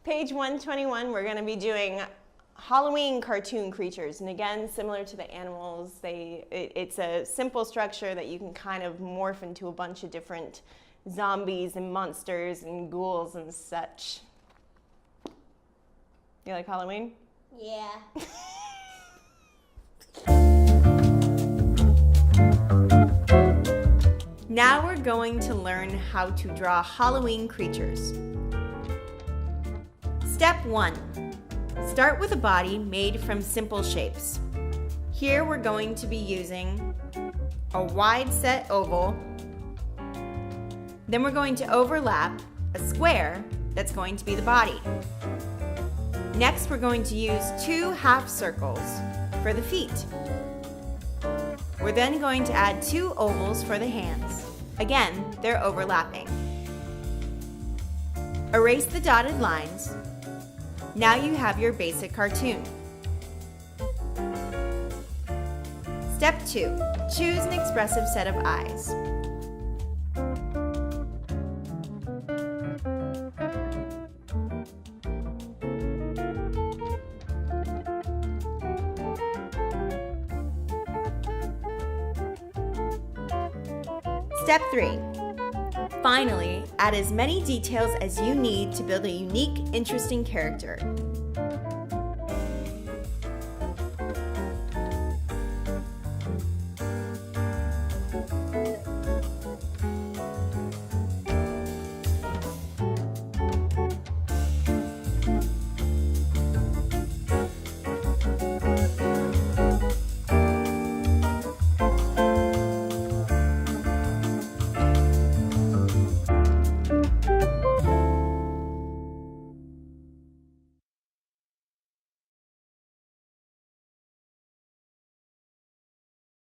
Page 121, we're going to be doing Halloween cartoon creatures. And again, similar to the animals, it's a simple structure that you can kind of morph into a bunch of different zombies and monsters and ghouls and such. You like Halloween? Yeah. Now we're going to learn how to draw Halloween creatures. Step 1. Start with a body made from simple shapes. Here we're going to be using a wide set oval. Then we're going to overlap a square that's going to be the body. Next, we're going to use 2 half circles for the feet. We're then going to add 2 ovals for the hands. Again, they're overlapping. Erase the dotted lines. Now you have your basic cartoon. Step 2. Choose an expressive set of eyes. Step 3. Finally, add as many details as you need to build a unique, interesting character.